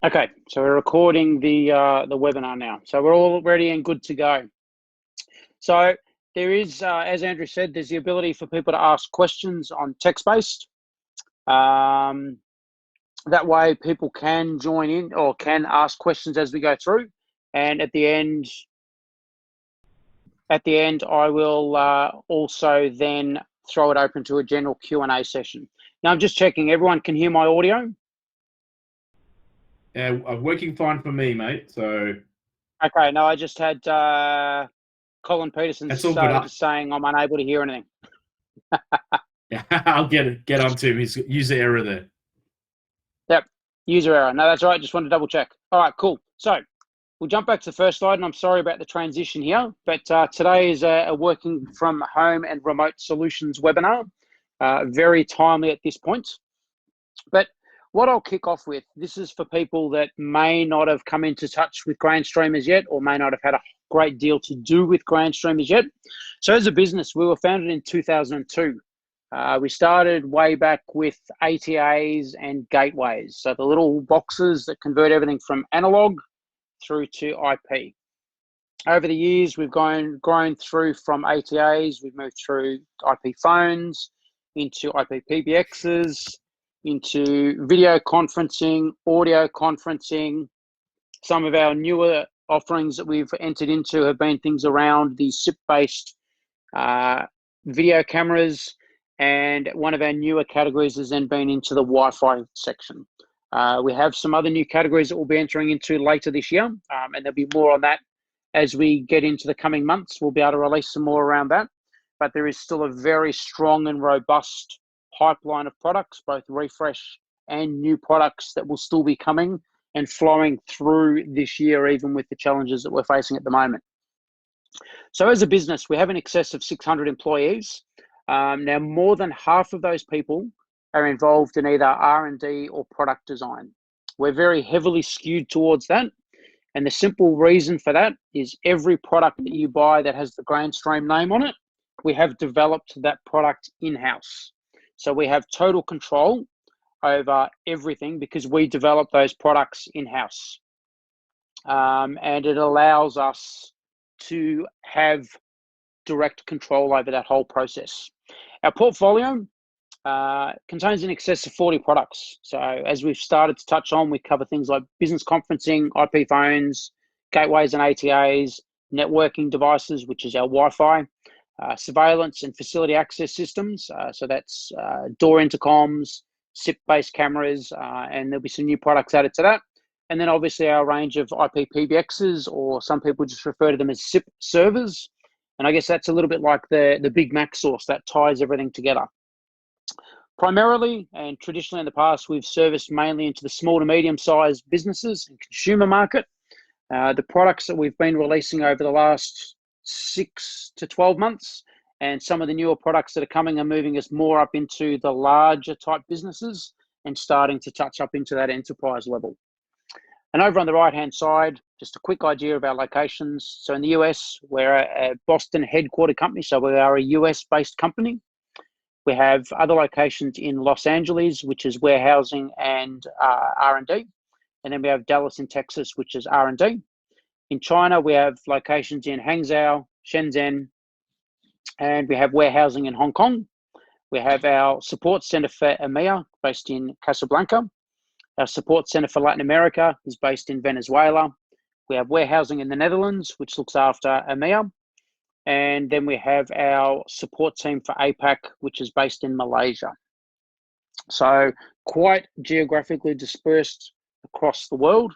Okay, so we're recording the webinar now. So we're all ready and good to go. So there is, as Andrew said, there's the ability for people to ask questions on text-based. That way people can join in or can ask questions as we go through. And at the end, I will also then throw it open to a general Q&A session. Now I'm just checking, everyone can hear my audio? Yeah, working fine for me, mate. So okay, no, I just had Colin Peterson that's all good. just saying I'm unable to hear anything. Yeah, I'll get onto him. His user error there. Yep, user error. No, that's right. Just wanted to double check. All right, cool. So we'll jump back to the first slide, and I'm sorry about the transition here, but today is a working from home and remote solutions webinar. Very timely at this point. But what I'll kick off with, this is for people that may not have come into touch with Grandstream as yet, or may not have had a great deal to do with Grandstream as yet. So as a business, we were founded in 2002. We started way back with ATAs and gateways. So the little boxes that convert everything from analog through to IP. Over the years, we've grown through from ATAs, we've moved through IP phones, into IP PBXs, into video conferencing, audio conferencing. Some of our newer offerings that we've entered into have been things around the SIP-based video cameras, and one of our newer categories has then been into the Wi-Fi section. We have some other new categories that we'll be entering into later this year, and there'll be more on that as we get into the coming months. We'll be able to release some more around that, but there is still a very strong and robust pipeline of products, both refresh and new products that will still be coming and flowing through this year, even with the challenges that we're facing at the moment. So as a business, we have in excess of 600 employees. Now, more than half of those people are involved in either R&D or product design. We're very heavily skewed towards that. And the simple reason for that is every product that you buy that has the Grandstream name on it, we have developed that product in-house. So we have total control over everything because we develop those products in-house. And it allows us to have direct control over that whole process. Our portfolio contains in excess of 40 products. So as we've started to touch on, we cover things like business conferencing, IP phones, gateways and ATAs, networking devices, which is our Wi-Fi, surveillance and facility access systems. So that's door intercoms, SIP-based cameras, and there'll be some new products added to that. And then obviously our range of IP PBXs, or some people just refer to them as SIP servers. And I guess that's a little bit like the Big Mac sauce that ties everything together. Primarily and traditionally in the past, we've serviced mainly into the small to medium-sized businesses and consumer market. The products that we've been releasing over the last 6 to 12 months, and some of the newer products that are coming are moving us more up into the larger type businesses and starting to touch up into that enterprise level. And over on the right-hand side, just a quick idea of our locations. So in the US, we're a Boston headquartered company, so we are a US-based company. We have other locations in Los Angeles, which is warehousing and R&D. And then we have Dallas in Texas, which is R&D. In China, we have locations in Hangzhou, Shenzhen, and we have warehousing in Hong Kong. We have our support center for EMEA based in Casablanca. Our support center for Latin America is based in Venezuela. We have warehousing in the Netherlands, which looks after EMEA. And then we have our support team for APAC, which is based in Malaysia. So quite geographically dispersed across the world.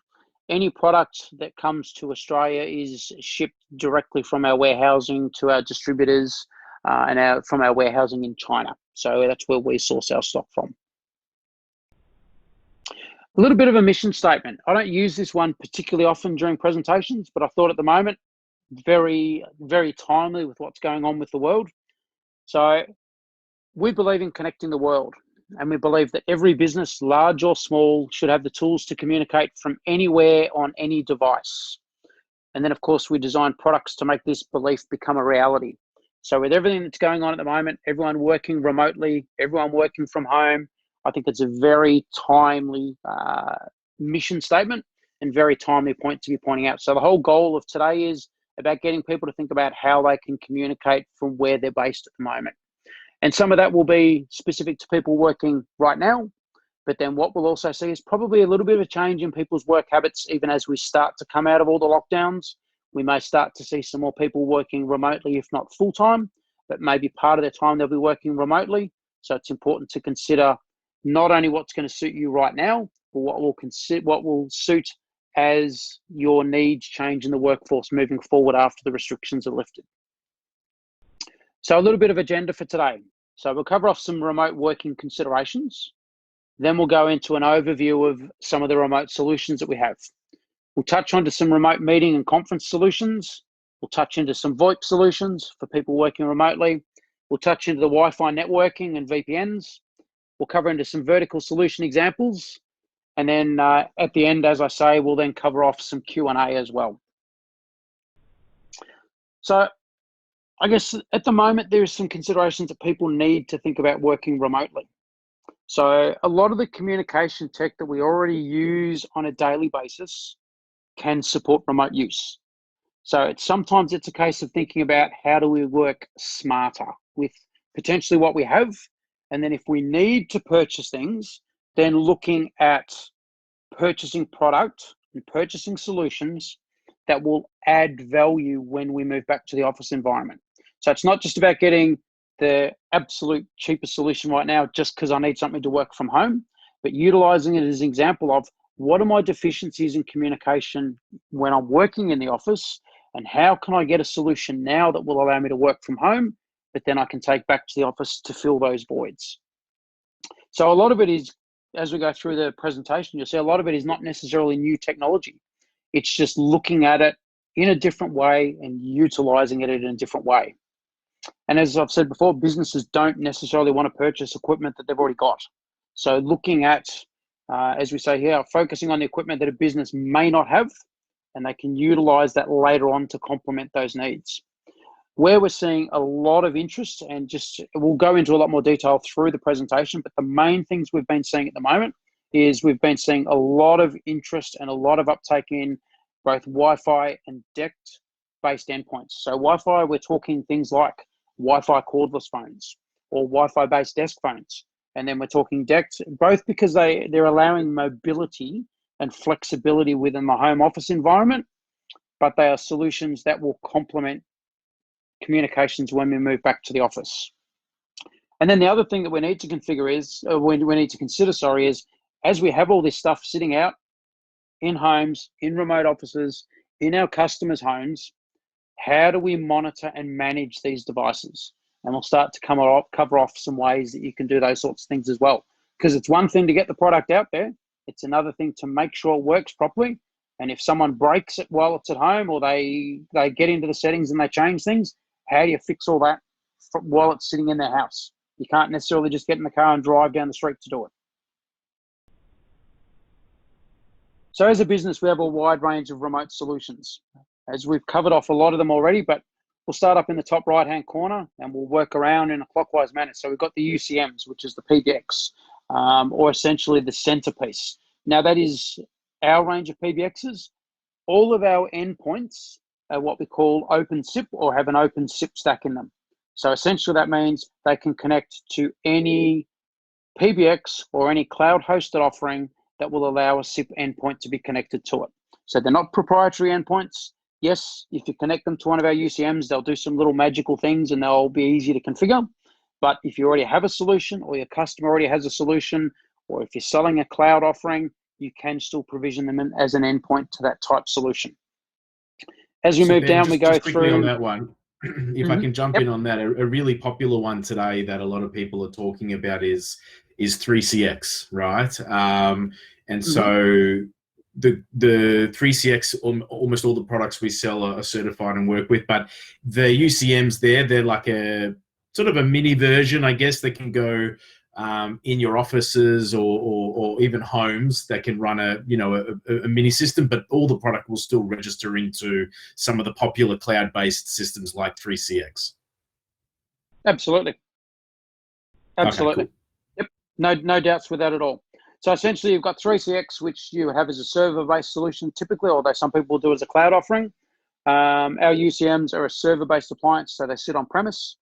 Any product that comes to Australia is shipped directly from our warehousing to our distributors and from our warehousing in China. So that's where we source our stock from. A little bit of a mission statement. I don't use this one particularly often during presentations, but I thought at the moment, very, very timely with what's going on with the world. So we believe in connecting the world, and we believe that every business, large or small, should have the tools to communicate from anywhere on any device. And then, of course, we design products to make this belief become a reality. So with everything that's going on at the moment, everyone working remotely, everyone working from home, I think it's a very timely mission statement and very timely point to be pointing out. So the whole goal of today is about getting people to think about how they can communicate from where they're based at the moment. And some of that will be specific to people working right now. But then what we'll also see is probably a little bit of a change in people's work habits, even as we start to come out of all the lockdowns. We may start to see some more people working remotely, if not full-time, but maybe part of their time they'll be working remotely. So it's important to consider not only what's going to suit you right now, but what will suit as your needs change in the workforce moving forward after the restrictions are lifted. So a little bit of agenda for today. So we'll cover off some remote working considerations. Then we'll go into an overview of some of the remote solutions that we have. We'll touch onto some remote meeting and conference solutions. We'll touch into some VoIP solutions for people working remotely. We'll touch into the Wi-Fi networking and VPNs. We'll cover into some vertical solution examples. And then at the end, as I say, we'll then cover off some Q&A as well. So I guess at the moment, there's some considerations that people need to think about working remotely. So a lot of the communication tech that we already use on a daily basis can support remote use. So sometimes it's a case of thinking about how do we work smarter with potentially what we have. And then if we need to purchase things, then looking at purchasing product and purchasing solutions that will add value when we move back to the office environment. So it's not just about getting the absolute cheapest solution right now just because I need something to work from home, but utilizing it as an example of what are my deficiencies in communication when I'm working in the office, and how can I get a solution now that will allow me to work from home, but then I can take back to the office to fill those voids. So a lot of it is, as we go through the presentation, you'll see a lot of it is not necessarily new technology. It's just looking at it in a different way and utilizing it in a different way. And as I've said before, businesses don't necessarily want to purchase equipment that they've already got. So looking at, as we say here, focusing on the equipment that a business may not have, and they can utilize that later on to complement those needs. Where we're seeing a lot of interest, and just we'll go into a lot more detail through the presentation, but the main things we've been seeing at the moment is we've been seeing a lot of interest and a lot of uptake in both Wi-Fi and DECT-based endpoints. So Wi-Fi, we're talking things like Wi-Fi cordless phones or Wi-Fi based desk phones. And then we're talking DECT, both because they're allowing mobility and flexibility within the home office environment, but they are solutions that will complement communications when we move back to the office. And then the other thing that we need to configure is, we need to consider, is as we have all this stuff sitting out in homes, in remote offices, in our customers' homes, how do we monitor and manage these devices? And we'll start to cover off some ways that you can do those sorts of things as well. Because it's one thing to get the product out there, it's another thing to make sure it works properly. And if someone breaks it while it's at home, or they get into the settings and they change things, how do you fix all that while it's sitting in their house? You can't necessarily just get in the car and drive down the street to do it. So as a business, we have a wide range of remote solutions. As we've covered off a lot of them already, but we'll start up in the top right-hand corner and we'll work around in a clockwise manner. So we've got the UCMs, which is the PBX, or essentially the centerpiece. Now that is our range of PBXs. All of our endpoints are what we call open SIP or have an open SIP stack in them. So essentially that means they can connect to any PBX or any cloud hosted offering that will allow a SIP endpoint to be connected to it. So they're not proprietary endpoints. Yes, if you connect them to one of our UCMs, they'll do some little magical things and they'll be easy to configure. But if you already have a solution, or your customer already has a solution, or if you're selling a cloud offering, you can still provision them in as an endpoint to that type solution. As we move down, we go just quickly through on that one. If I can jump in on that, a really popular one today that a lot of people are talking about is 3CX, right? And so the 3CX, almost all the products we sell are certified and work with, but the UCMs they're like a sort of a mini version, I guess, that can go in your offices or even homes that can run a mini system, but all the product will still register into some of the popular cloud-based systems like 3CX. Absolutely. Okay, cool. Yep. No doubts with that at all. So essentially, you've got 3CX, which you have as a server-based solution typically, although some people do as a cloud offering. Our UCMs are a server-based appliance, so they sit on premise.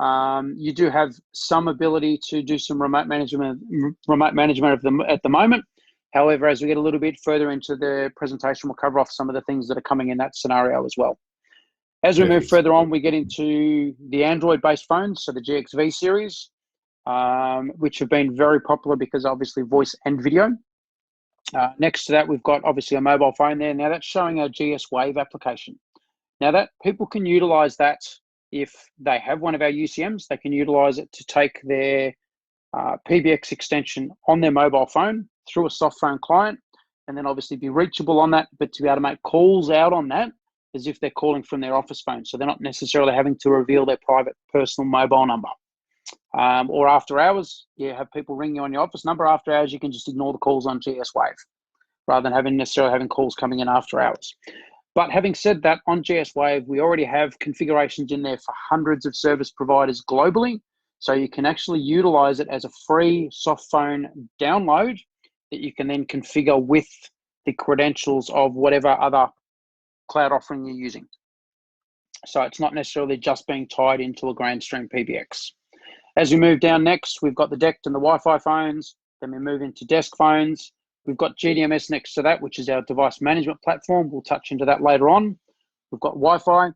You do have some ability to do some remote management of them at the moment. However, as we get a little bit further into the presentation, we'll cover off some of the things that are coming in that scenario as well. As we move further on, we get into the Android-based phones, so the GXV series, which have been very popular because obviously voice and video. Next to that, we've got obviously a mobile phone there. Now that's showing our GS Wave application. Now that people can utilize that if they have one of our UCMs, they can utilize it to take their PBX extension on their mobile phone through a soft phone client, and then obviously be reachable on that, but to be able to make calls out on that as if they're calling from their office phone. So they're not necessarily having to reveal their private personal mobile number. Or after hours, you have people ring you on your office number. After hours, you can just ignore the calls on GS Wave rather than necessarily having calls coming in after hours. But having said that, on GS Wave, we already have configurations in there for hundreds of service providers globally. So you can actually utilize it as a free soft phone download that you can then configure with the credentials of whatever other cloud offering you're using. So it's not necessarily just being tied into a Grandstream PBX. As we move down next, we've got the DECT and the Wi-Fi phones. Then we move into desk phones. We've got GDMS next to that, which is our device management platform. We'll touch into that later on. We've got Wi-Fi.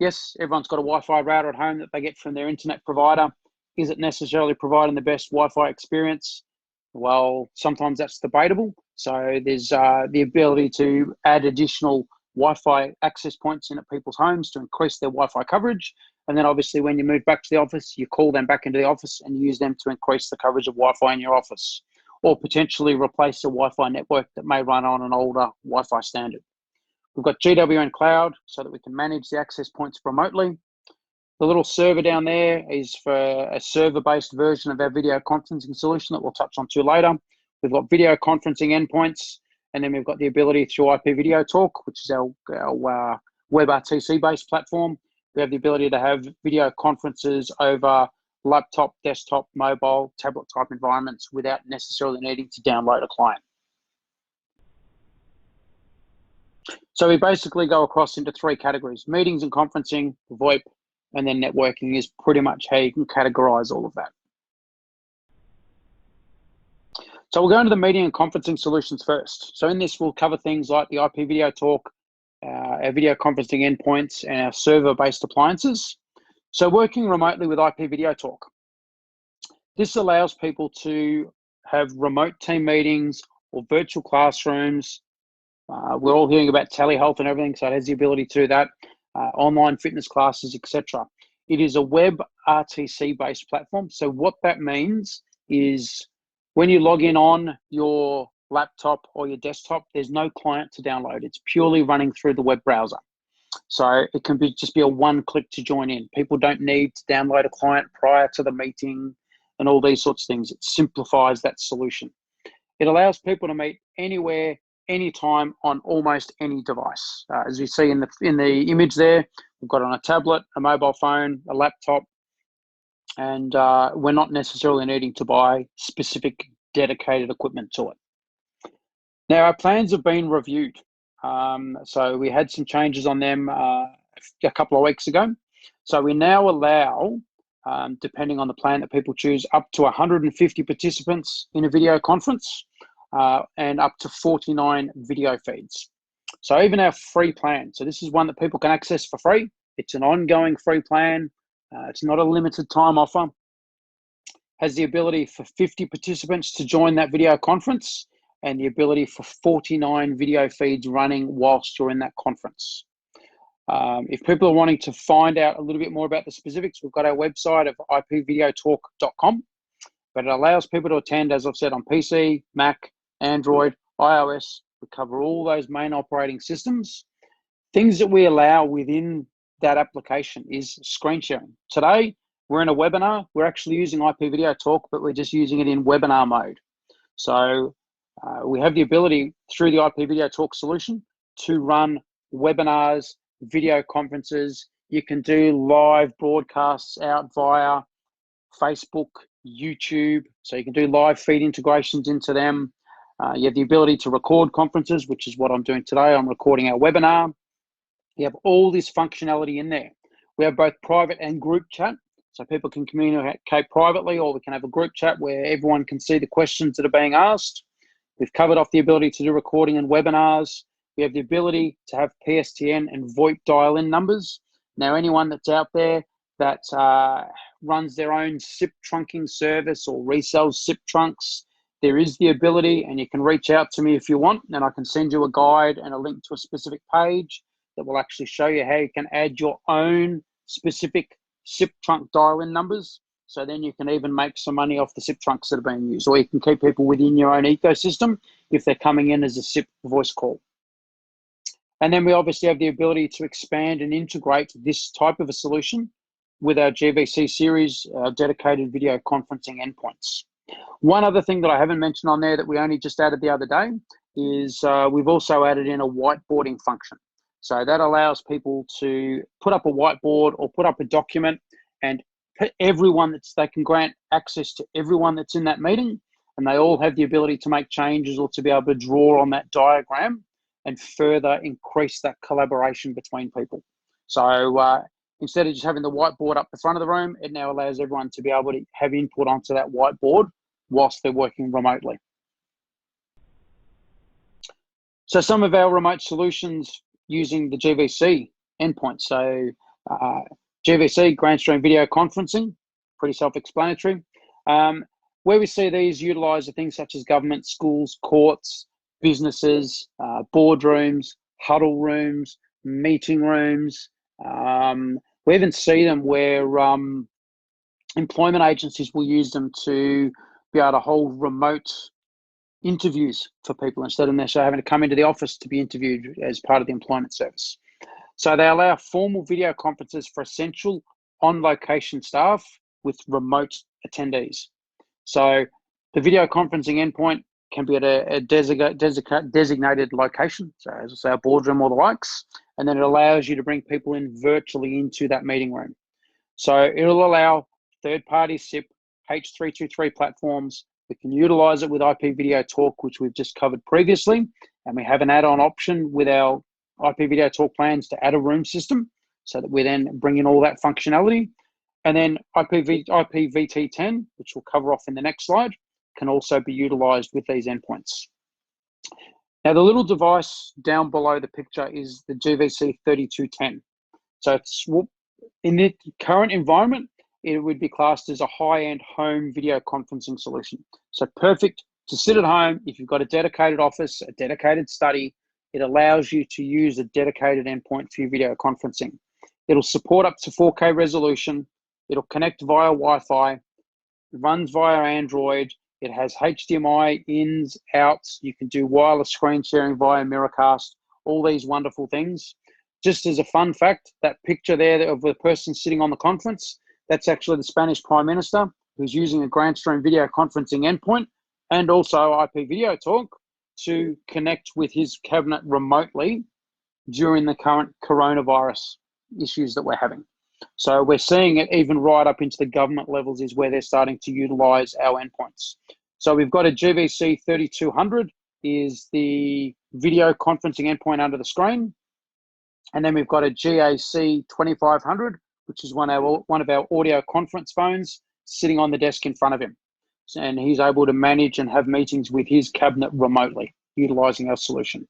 Yes, everyone's got a Wi-Fi router at home that they get from their internet provider. Is it necessarily providing the best Wi-Fi experience? Well, sometimes that's debatable. So there's the ability to add additional Wi-Fi access points in at people's homes to increase their Wi-Fi coverage. And then obviously when you move back to the office, you call them back into the office and use them to increase the coverage of Wi-Fi in your office, or potentially replace a Wi-Fi network that may run on an older Wi-Fi standard. We've got GWN Cloud so that we can manage the access points remotely. The little server down there is for a server-based version of our video conferencing solution that we'll touch on to later. We've got video conferencing endpoints, and then we've got the ability through IPVideo Talk, which is our WebRTC-based platform. We have the ability to have video conferences over laptop, desktop, mobile, tablet type environments without necessarily needing to download a client. So we basically go across into three categories: meetings and conferencing, VoIP, and then networking is pretty much how you can categorize all of that. So we'll go into the meeting and conferencing solutions first. So in this, we'll cover things like the IPVideo Talk, our video conferencing endpoints, and our server-based appliances. So working remotely with IPVideo Talk. This allows people to have remote team meetings or virtual classrooms. We're all hearing about telehealth and everything, so it has the ability to do that. Online fitness classes, etc. It is a WebRTC-based platform. So what that means is when you log in on your laptop or your desktop, there's no client to download. It's purely running through the web browser. So it can just be a one-click to join in. People don't need to download a client prior to the meeting and all these sorts of things. It simplifies that solution. It allows people to meet anywhere, anytime, on almost any device. As you see in the image there, we've got it on a tablet, a mobile phone, a laptop, and we're not necessarily needing to buy specific dedicated equipment to it. Now, our plans have been reviewed. So we had some changes on them a couple of weeks ago. So we now allow, depending on the plan that people choose, up to 150 participants in a video conference and up to 49 video feeds. So even our free plan, so this is one that people can access for free. It's an ongoing free plan. It's not a limited time offer. Has the ability for 50 participants to join that video conference and the ability for 49 video feeds running whilst you're in that conference. If people are wanting to find out a little bit more about the specifics, we've got our website of ipvideotalk.com, but it allows people to attend, as I've said, on PC, Mac, Android, iOS. We cover all those main operating systems. Things that we allow within that application is screen sharing. Today, we're in a webinar. We're actually using IPVideo Talk, but we're just using it in webinar mode. So we have the ability through the IPVideo Talk solution to run webinars, video conferences. You can do live broadcasts out via Facebook, YouTube. So you can do live feed integrations into them. You have the ability to record conferences, which is what I'm doing today. I'm recording our webinar. You have all this functionality in there. We have both private and group chat, so people can communicate privately, or we can have a group chat where everyone can see the questions that are being asked. We've covered off the ability to do recording and webinars. We have the ability to have PSTN and VoIP dial-in numbers. Now, anyone that's out there that runs their own SIP trunking service or resells SIP trunks, there is the ability, and you can reach out to me if you want, and I can send you a guide and a link to a specific page that will actually show you how you can add your own specific SIP trunk dial-in numbers. So then you can even make some money off the SIP trunks that are being used, or you can keep people within your own ecosystem if they're coming in as a SIP voice call. And then we obviously have the ability to expand and integrate this type of a solution with our GVC series, dedicated video conferencing endpoints. One other thing that I haven't mentioned on there that we only just added the other day is we've also added in a whiteboarding function. So that allows people to put up a whiteboard or put up a document and put they can grant access to everyone that's in that meeting, and they all have the ability to make changes or to be able to draw on that diagram and further increase that collaboration between people. So instead of just having the whiteboard up the front of the room, it now allows everyone to be able to have input onto that whiteboard whilst they're working remotely. So some of our remote solutions using the GVC endpoint. So GVC, Grandstream video conferencing, pretty self-explanatory. Where we see these utilised are things such as government, schools, courts, businesses, boardrooms, huddle rooms, meeting rooms. We even see them where employment agencies will use them to be able to hold remote interviews for people instead of necessarily having to come into the office to be interviewed as part of the employment service. So they allow formal video conferences for essential on-location staff with remote attendees. So the video conferencing endpoint can be at a designated location, so as I say, a boardroom or the likes, and then it allows you to bring people in virtually into that meeting room. So it'll allow third-party SIP, H323 platforms. We can utilize it with IPVideo Talk, which we've just covered previously, and we have an add-on option with our IPVideo Talk plans to add a room system so that we then bring in all that functionality. And then IPVT10, which we'll cover off in the next slide, can also be utilized with these endpoints. Now, the little device down below the picture is the GVC 3210. So it's in the current environment, it would be classed as a high-end home video conferencing solution. So perfect to sit at home. If you've got a dedicated office, a dedicated study, it allows you to use a dedicated endpoint for your video conferencing. It'll support up to 4K resolution. It'll connect via Wi-Fi. It runs via Android. It has HDMI ins, outs. You can do wireless screen sharing via Miracast, all these wonderful things. Just as a fun fact, that picture there of the person sitting on the conference, that's actually the Spanish Prime Minister who's using a Grandstream video conferencing endpoint and also IPVideo Talk to connect with his cabinet remotely during the current coronavirus issues that we're having. So we're seeing it even right up into the government levels is where they're starting to utilize our endpoints. So we've got a GVC 3200 is the video conferencing endpoint under the screen. And then we've got a GAC 2500, which is one of our audio conference phones sitting on the desk in front of him. And he's able to manage and have meetings with his cabinet remotely, utilizing our solution.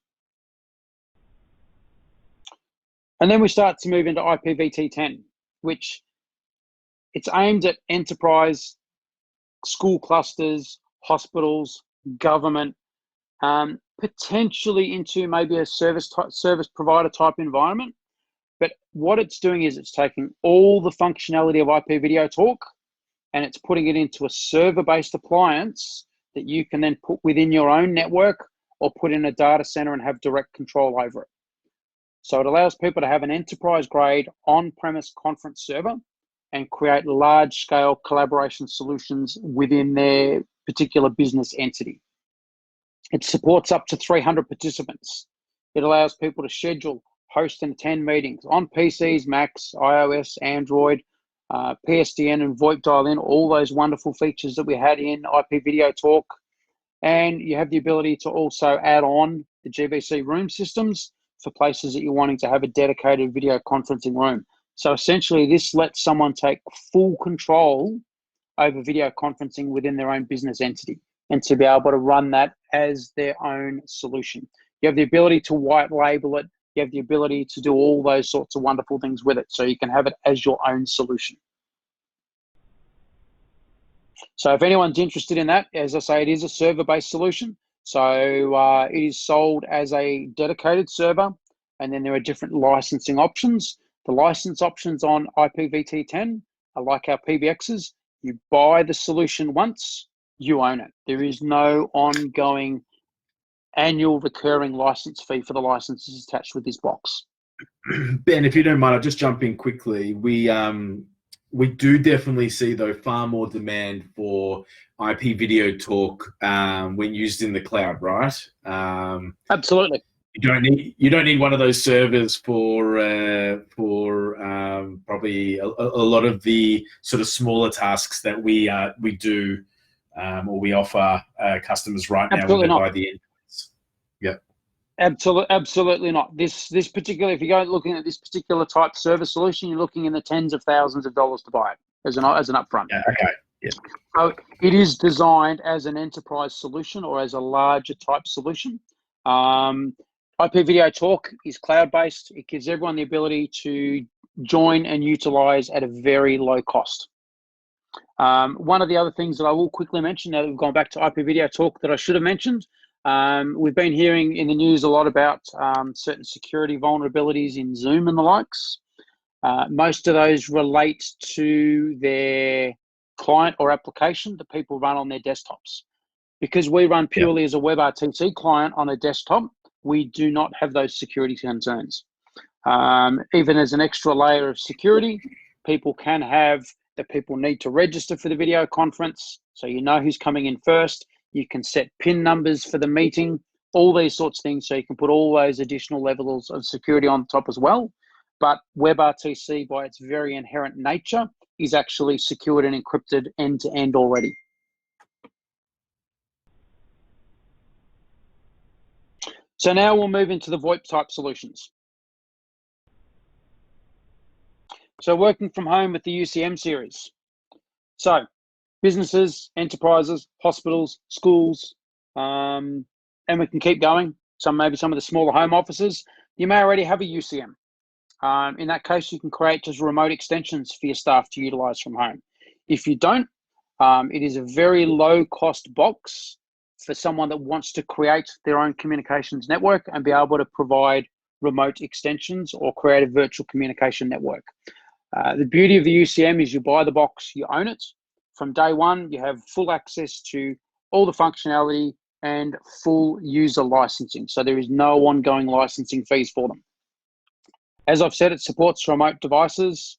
And then we start to move into IPVT10, which it's aimed at enterprise, school clusters, hospitals, government, potentially into maybe a service provider type environment. But what it's doing is it's taking all the functionality of IPVideo Talk and it's putting it into a server-based appliance that you can then put within your own network or put in a data center and have direct control over it. So it allows people to have an enterprise-grade on-premise conference server and create large-scale collaboration solutions within their particular business entity. It supports up to 300 participants. It allows people to schedule, host, and attend meetings on PCs, Macs, iOS, Android, PSTN, and VoIP dial-in, all those wonderful features that we had in IPVideo Talk. And you have the ability to also add on the GVC room systems for places that you're wanting to have a dedicated video conferencing room. So essentially, this lets someone take full control over video conferencing within their own business entity and to be able to run that as their own solution. You have the ability to white label it. You have the ability to do all those sorts of wonderful things with it. So you can have it as your own solution. So if anyone's interested in that, as I say, it is a server-based solution. So it is sold as a dedicated server, and then there are different licensing options. The license options on IPv10 are like our PBXs. You buy the solution once, you own it. There is no ongoing annual recurring license fee for the licenses attached with this box. Ben, if you don't mind, I'll just jump in quickly. We do definitely see, though, far more demand for IP video talk when used in the cloud, right? Absolutely. You don't need one of those servers for probably a lot of the sort of smaller tasks that we do or we offer customers right now when they buy the endpoints. Yeah. Absolutely not. This particular, if you go looking at this particular type server solution, you're looking in the tens of thousands of dollars to buy it as an upfront. Yeah. Okay. Yeah. So it is designed as an enterprise solution or as a larger type solution. IP Video Talk is cloud-based. It gives everyone the ability to join and utilize at a very low cost. One of the other things that I will quickly mention now that we've gone back to IP Video Talk that I should have mentioned, we've been hearing in the news a lot about certain security vulnerabilities in Zoom and the likes. Most of those relate to their client or application that people run on their desktops. Because we run purely as a WebRTC client on a desktop, we do not have those security concerns. Even as an extra layer of security, people can have that people need to register for the video conference, so you know who's coming in first. You can set PIN numbers for the meeting, all these sorts of things, so you can put all those additional levels of security on top as well. But WebRTC, by its very inherent nature, is actually secured and encrypted end-to-end already. So now we'll move into the VoIP type solutions. So working from home with the UCM series. So businesses, enterprises, hospitals, schools, and we can keep going. Maybe some of the smaller home offices, you may already have a UCM. In that case, you can create just remote extensions for your staff to utilize from home. If you don't, it is a very low cost box for someone that wants to create their own communications network and be able to provide remote extensions or create a virtual communication network. The beauty of the UCM is you buy the box, you own it. From day one, you have full access to all the functionality and full user licensing. So there is no ongoing licensing fees for them. As I've said, it supports remote devices.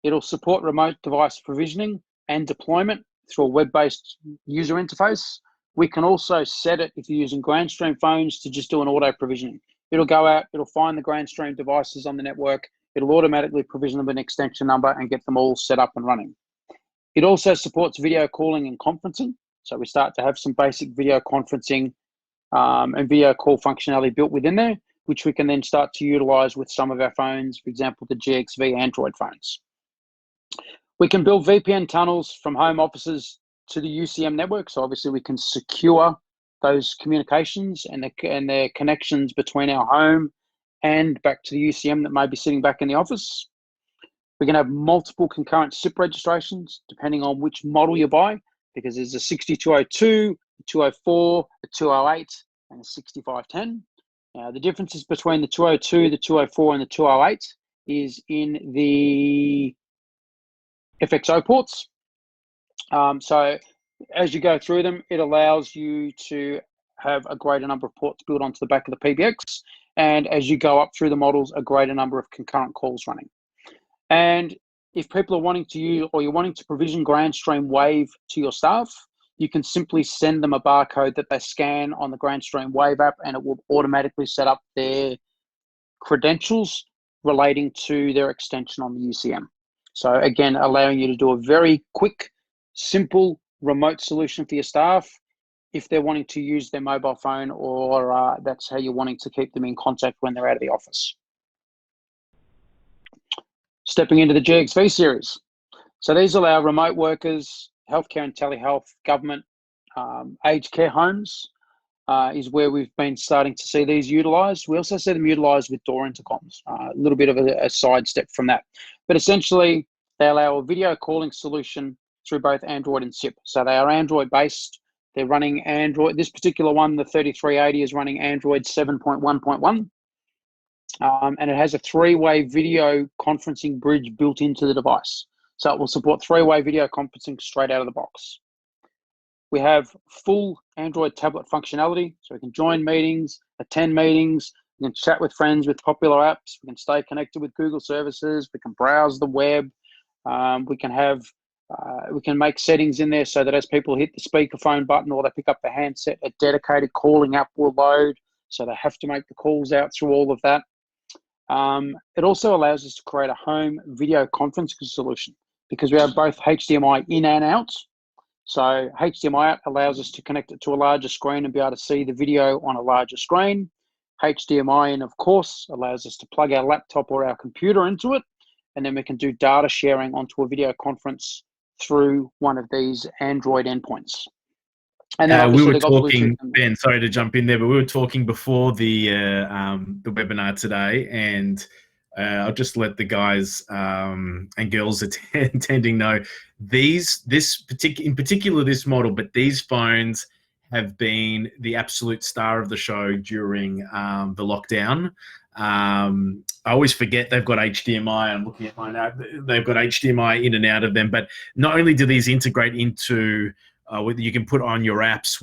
It'll support remote device provisioning and deployment through a web-based user interface. We can also set it, if you're using Grandstream phones, to just do an auto provisioning. It'll go out, it'll find the Grandstream devices on the network, it'll automatically provision them an extension number and get them all set up and running. It also supports video calling and conferencing. So we start to have some basic video conferencing and video call functionality built within there, which we can then start to utilize with some of our phones, for example, the GXV Android phones. We can build VPN tunnels from home offices to the UCM network. So obviously we can secure those communications and the connections between our home and back to the UCM that may be sitting back in the office. We can have multiple concurrent SIP registrations depending on which model you buy, because there's a 6202, a 204, a 208, and a 6510. The differences between the 202, the 204, and the 208 is in the FXO ports. So as you go through them, it allows you to have a greater number of ports built onto the back of the PBX. And as you go up through the models, a greater number of concurrent calls running. And if people are wanting to use, or you're wanting to provision Grandstream Wave to your staff, you can simply send them a barcode that they scan on the Grandstream Wave app, and it will automatically set up their credentials relating to their extension on the UCM. So again, allowing you to do a very quick, simple remote solution for your staff if they're wanting to use their mobile phone, or that's how you're wanting to keep them in contact when they're out of the office. Stepping into the GXV series. So these allow remote workers, healthcare and telehealth, government, aged care homes is where we've been starting to see these utilised. We also see them utilised with door intercoms, a little bit of a sidestep from that. But essentially, they allow a video calling solution through both Android and SIP. So they are Android-based. They're running Android. This particular one, the 3380, is running Android 7.1.1. And it has a three-way video conferencing bridge built into the device. So it will support three-way video conferencing straight out of the box. We have full Android tablet functionality, so we can join meetings, attend meetings, we can chat with friends with popular apps, we can stay connected with Google services, we can browse the web, we can make settings in there so that as people hit the speakerphone button or they pick up the handset, a dedicated calling app will load, so they have to make the calls out through all of that. It also allows us to create a home video conferencing solution because we have both HDMI in and out. So HDMI out allows us to connect it to a larger screen and be able to see the video on a larger screen. HDMI in, of course, allows us to plug our laptop or our computer into it, and then we can do data sharing onto a video conference through one of these Android endpoints. And then we were talking, Ben, sorry to jump in there, but we were talking before the webinar today, and I'll just let the guys and girls attending know in particular this model, but these phones have been the absolute star of the show during the lockdown. I always forget they've got HDMI. I'm looking at mine now. They've got HDMI in and out of them, but not only do these integrate into you can put on your apps.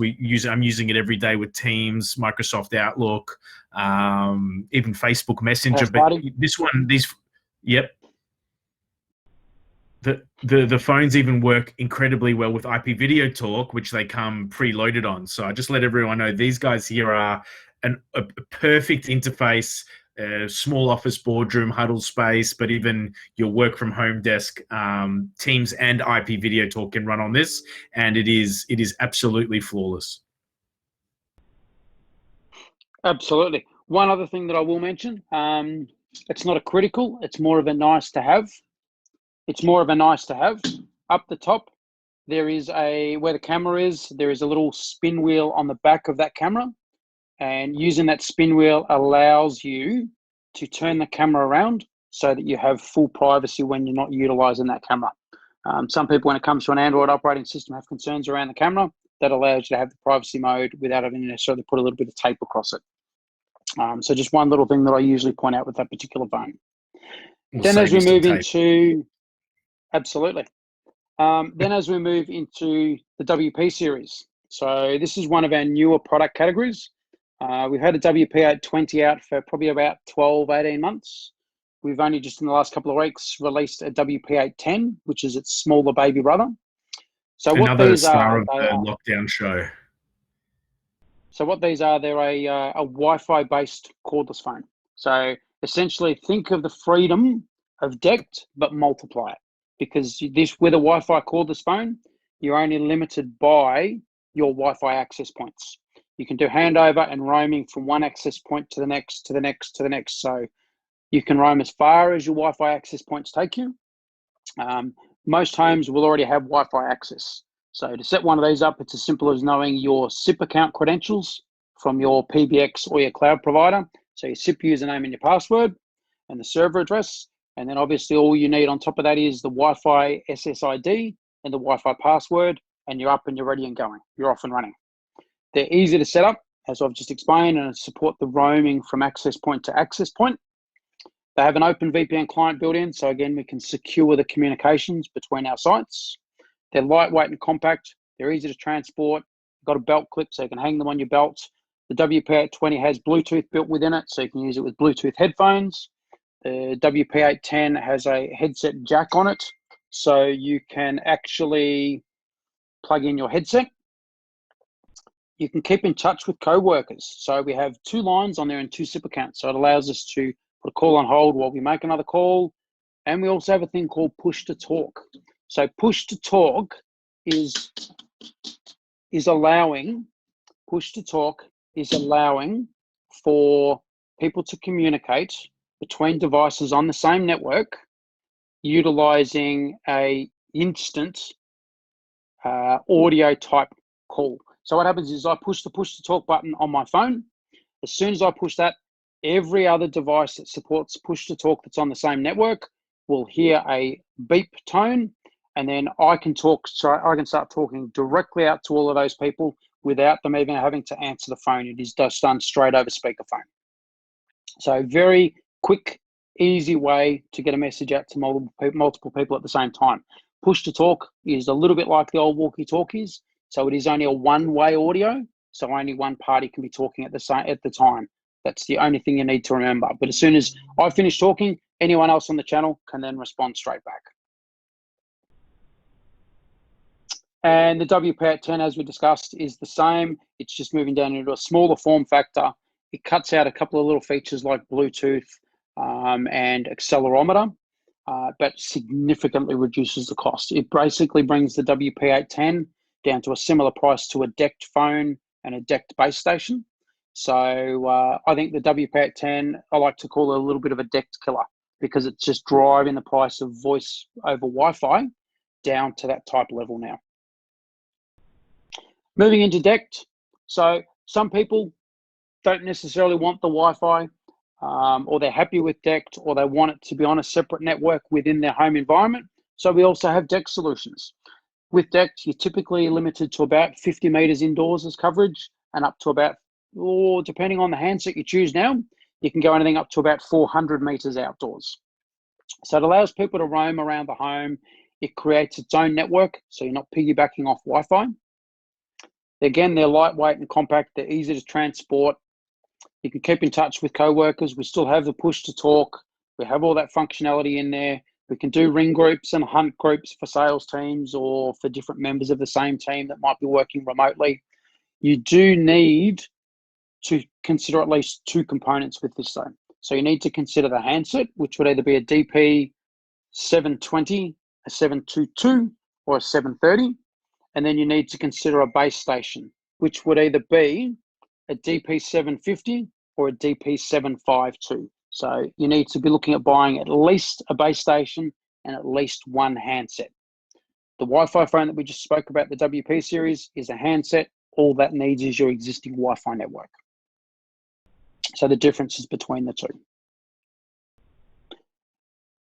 I'm using it every day with Teams, Microsoft Outlook, even Facebook Messenger. But yep. The phones even work incredibly well with IPVideo talk, which they come preloaded on. So I just let everyone know these guys here are a perfect interface. Small office boardroom huddle space, but even your work from home desk, Teams and IPVideo talk can run on this, and it is absolutely flawless. Absolutely. One other thing that I will mention, it's not a critical, it's more of a nice to have. It's more of a nice to have. Up the top, there is where the camera is, there is a little spin wheel on the back of that camera. And using that spin wheel allows you to turn the camera around so that you have full privacy when you're not utilizing that camera. Some people, when it comes to an Android operating system, have concerns around the camera. That allows you to have the privacy mode without having to necessarily put a little bit of tape across it. So just one little thing that I usually point out with that particular phone. Then as we move into, absolutely. Then as we move into the WP series. So this is one of our newer product categories. We've had a WP820 out for probably about 12, 18 months. We've only just in the last couple of weeks released a WP810, which is its smaller baby brother. So another star of the lockdown show. So what these are, they're a Wi-Fi based cordless phone. So essentially think of the freedom of DECT, but multiply it. Because with a Wi-Fi cordless phone, you're only limited by your Wi-Fi access points. You can do handover and roaming from one access point to the next, to the next, to the next. So you can roam as far as your Wi-Fi access points take you. Most homes will already have Wi-Fi access. So to set one of these up, it's as simple as knowing your SIP account credentials from your PBX or your cloud provider. So your SIP username and your password and the server address. And then obviously all you need on top of that is the Wi-Fi SSID and the Wi-Fi password, and you're up and you're ready and going. You're off and running. They're easy to set up, as I've just explained, and support the roaming from access point to access point. They have an open VPN client built in, so again, we can secure the communications between our sites. They're lightweight and compact. They're easy to transport. You've got a belt clip, so you can hang them on your belt. The WP820 has Bluetooth built within it, so you can use it with Bluetooth headphones. The WP810 has a headset jack on it, so you can actually plug in your headset. You can keep in touch with co-workers. So we have 2 lines on there and 2 SIP accounts. So it allows us to put a call on hold while we make another call. And we also have a thing called push to talk. So push to talk is allowing push to talk is allowing for people to communicate between devices on the same network utilizing a instant audio type call. So what happens is I push the push to talk button on my phone. As soon as I push that, every other device that supports push to talk that's on the same network will hear a beep tone, and then I can start talking directly out to all of those people without them even having to answer the phone. It is just done straight over speakerphone. So very quick, easy way to get a message out to multiple people at the same time. Push to talk is a little bit like the old walkie-talkies. So it is only a one-way audio. So only one party can be talking at the time. That's the only thing you need to remember. But as soon as I finish talking, anyone else on the channel can then respond straight back. And the WP810, as we discussed, is the same. It's just moving down into a smaller form factor. It cuts out a couple of little features like Bluetooth and accelerometer, but significantly reduces the cost. It basically brings the WP810 down to a similar price to a decked phone and a decked base station. So I think the WP810, I like to call it a little bit of a decked killer because it's just driving the price of voice over Wi-Fi down to that type level now. Moving into decked. So some people don't necessarily want the Wi-Fi or they're happy with decked, or they want it to be on a separate network within their home environment. So we also have decked solutions. With decked, you're typically limited to about 50 meters indoors as coverage, and up to about, depending on the handset you choose now, you can go anything up to about 400 meters outdoors. So it allows people to roam around the home. It creates its own network, so you're not piggybacking off Wi-Fi. Again, they're lightweight and compact. They're easy to transport. You can keep in touch with co-workers. We still have the push to talk. We have all that functionality in there. We can do ring groups and hunt groups for sales teams or for different members of the same team that might be working remotely. You do need to consider at least two components with this though. So you need to consider the handset, which would either be a DP720, a 722, or a 730. And then you need to consider a base station, which would either be a DP750 or a DP752. So you need to be looking at buying at least a base station and at least one handset. The Wi-Fi phone that we just spoke about, the WP series, is a handset. All that needs is your existing Wi-Fi network. So the differences between the two.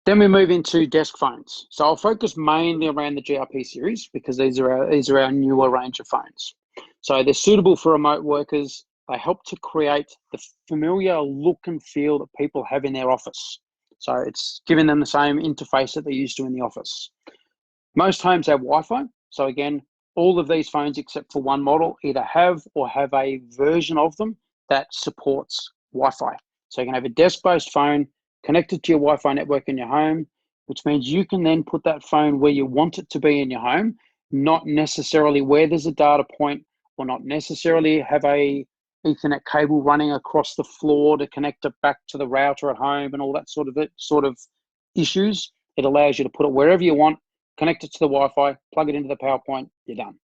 Then we move into desk phones. So I'll focus mainly around the GRP series because these are our newer range of phones. So they're suitable for remote workers. They help to create the familiar look and feel that people have in their office. So it's giving them the same interface that they're used to in the office. Most homes have Wi-Fi. So again, all of these phones except for one model either have or have a version of them that supports Wi-Fi. So you can have a desk-based phone connected to your Wi-Fi network in your home, which means you can then put that phone where you want it to be in your home, not necessarily where there's a data point, or not necessarily have a Ethernet cable running across the floor to connect it back to the router at home and all that sort of issues. It allows you to put it wherever you want, connect it to the Wi-Fi, plug it into the PowerPoint, you're done.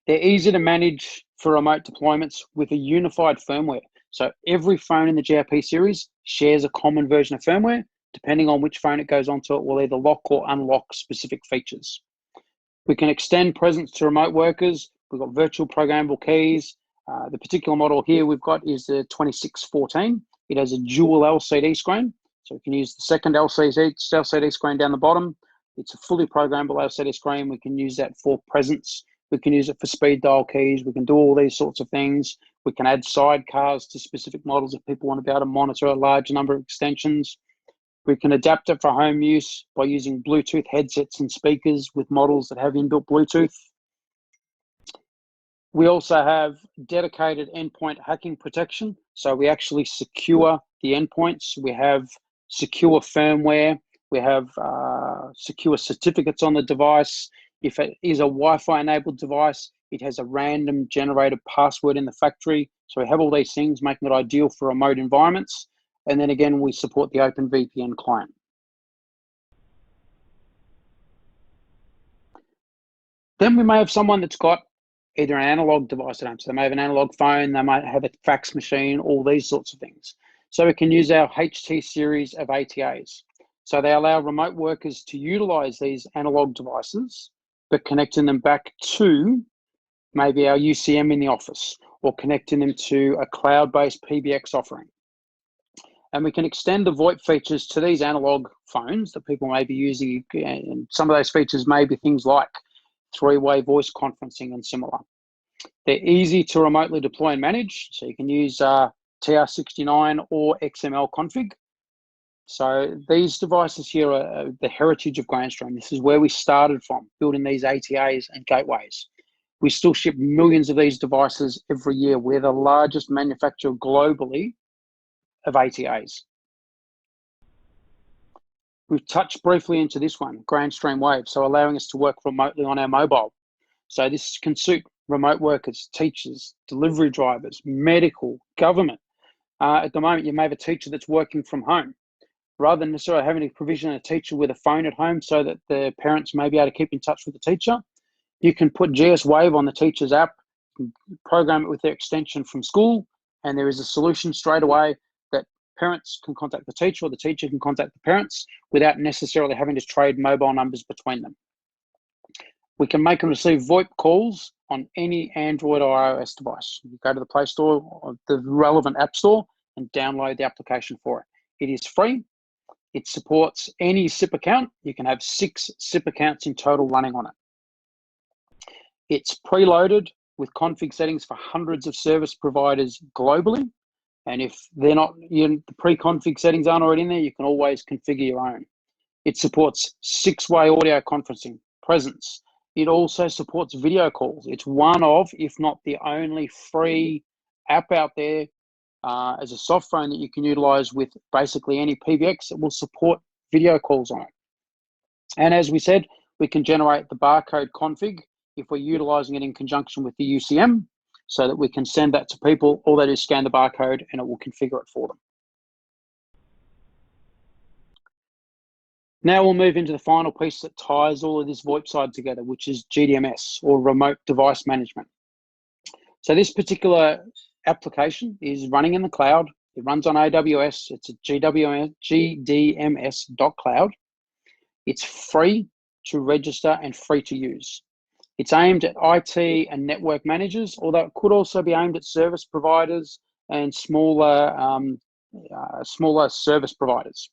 They're easy to manage for remote deployments with a unified firmware. So every phone in the GRP series shares a common version of firmware. Depending on which phone it goes onto, it will either lock or unlock specific features. We can extend presence to remote workers. We've got virtual programmable keys. The particular model here we've got is the 2614. It has a dual LCD screen. So we can use the second LCD screen down the bottom. It's a fully programmable LCD screen. We can use that for presence. We can use it for speed dial keys. We can do all these sorts of things. We can add sidecars to specific models if people want to be able to monitor a large number of extensions. We can adapt it for home use by using Bluetooth headsets and speakers with models that have inbuilt Bluetooth. We also have dedicated endpoint hacking protection. So we actually secure the endpoints. We have secure firmware. We have secure certificates on the device. If it is a Wi-Fi enabled device, it has a random generated password in the factory. So we have all these things making it ideal for remote environments. And then again, we support the OpenVPN client. Then we may have someone that's got either an analog device at home. So they may have an analog phone, they might have a fax machine, all these sorts of things. So we can use our HT series of ATAs. So they allow remote workers to utilize these analog devices, but connecting them back to maybe our UCM in the office, or connecting them to a cloud-based PBX offering. And we can extend the VoIP features to these analog phones that people may be using. And some of those features may be things like three-way voice conferencing and similar. They're easy to remotely deploy and manage. So you can use TR69 or XML config. So these devices here are the heritage of Grandstream. This is where we started from, building these ATAs and gateways. We still ship millions of these devices every year. We're the largest manufacturer globally of ATAs. We've touched briefly into this one, Grandstream Wave, so allowing us to work remotely on our mobile. So this can suit remote workers, teachers, delivery drivers, medical, government. At the moment, you may have a teacher that's working from home. Rather than necessarily having to provision a teacher with a phone at home so that the parents may be able to keep in touch with the teacher, you can put GS Wave on the teacher's app, program it with their extension from school, and there is a solution straight away that parents can contact the teacher or the teacher can contact the parents without necessarily having to trade mobile numbers between them. We can make and receive VoIP calls on any Android or iOS device. You go to the Play Store or the relevant app store and download the application for it. It is free. It supports any SIP account. You can have 6 SIP accounts in total running on it. It's preloaded with config settings for hundreds of service providers globally. And if they're not, the pre-config settings aren't already in there, you can always configure your own. It supports 6-way audio conferencing, presence. It also supports video calls. It's one of, if not the only free app out there as a soft phone that you can utilize with basically any PBX that will support video calls on it. And as we said, we can generate the barcode config if we're utilizing it in conjunction with the UCM so that we can send that to people. All they do is scan the barcode and it will configure it for them. Now we'll move into the final piece that ties all of this VoIP side together, which is GDMS, or Remote Device Management. So this particular application is running in the cloud. It runs on AWS. It's a GDMS.cloud. It's free to register and free to use. It's aimed at IT and network managers, although it could also be aimed at service providers and smaller service providers.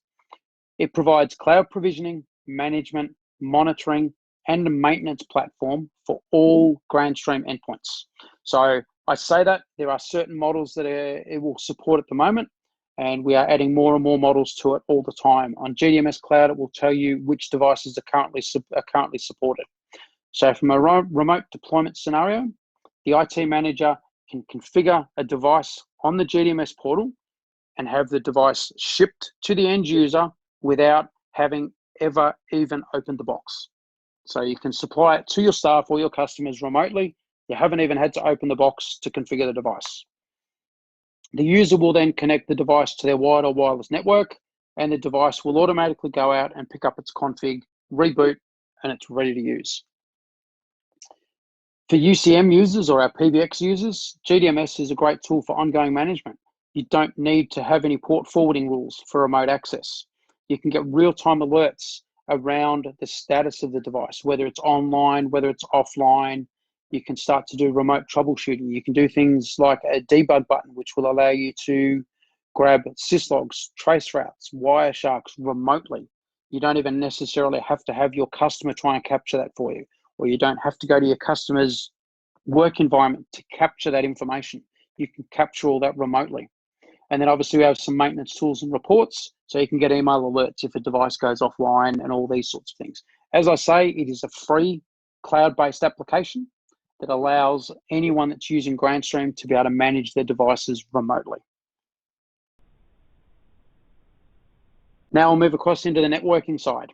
It provides cloud provisioning, management, monitoring, and a maintenance platform for all Grandstream endpoints. So I say that there are certain models that it will support at the moment, and we are adding more and more models to it all the time. On GDMS Cloud, it will tell you which devices are currently supported. So from a remote deployment scenario, the IT manager can configure a device on the GDMS portal and have the device shipped to the end user without having ever even opened the box. So you can supply it to your staff or your customers remotely. You haven't even had to open the box to configure the device. The user will then connect the device to their wired or wireless network, and the device will automatically go out and pick up its config, reboot, and it's ready to use. For UCM users or our PBX users, GDMS is a great tool for ongoing management. You don't need to have any port forwarding rules for remote access. You can get real-time alerts around the status of the device, whether it's online, whether it's offline. You can start to do remote troubleshooting. You can do things like a debug button, which will allow you to grab syslogs, trace routes, Wiresharks remotely. You don't even necessarily have to have your customer try and capture that for you, or you don't have to go to your customer's work environment to capture that information. You can capture all that remotely. And then obviously we have some maintenance tools and reports, so you can get email alerts if a device goes offline and all these sorts of things. As I say, it is a free cloud-based application that allows anyone that's using Grandstream to be able to manage their devices remotely. Now we'll move across into the networking side.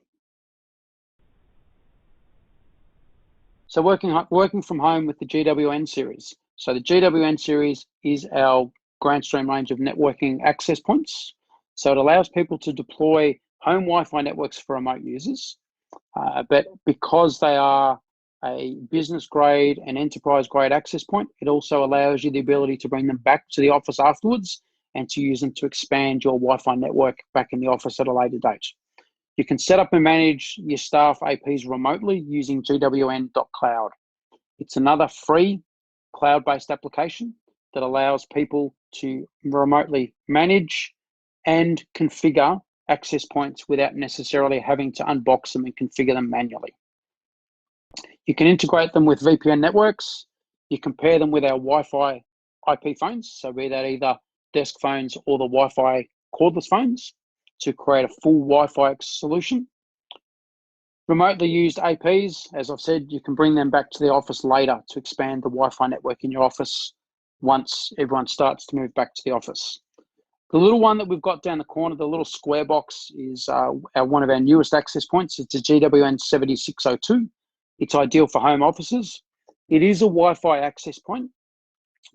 So working from home with the GWN series. So the GWN series is our Grandstream range of networking access points. So it allows people to deploy home Wi-Fi networks for remote users, but because they are a business grade and enterprise grade access point. It also allows you the ability to bring them back to the office afterwards and to use them to expand your Wi-Fi network back in the office at a later date. You can set up and manage your staff APs remotely using GWN.cloud. It's another free cloud-based application that allows people to remotely manage and configure access points without necessarily having to unbox them and configure them manually. You can integrate them with VPN networks. You can pair them with our Wi-Fi IP phones, so be that either desk phones or the Wi-Fi cordless phones, to create a full Wi-Fi solution. Remotely used APs, as I've said, you can bring them back to the office later to expand the Wi-Fi network in your office once everyone starts to move back to the office. The little one that we've got down the corner, the little square box, is one of our newest access points. It's a GWN 7602. It's ideal for home offices. It is a Wi-Fi access point,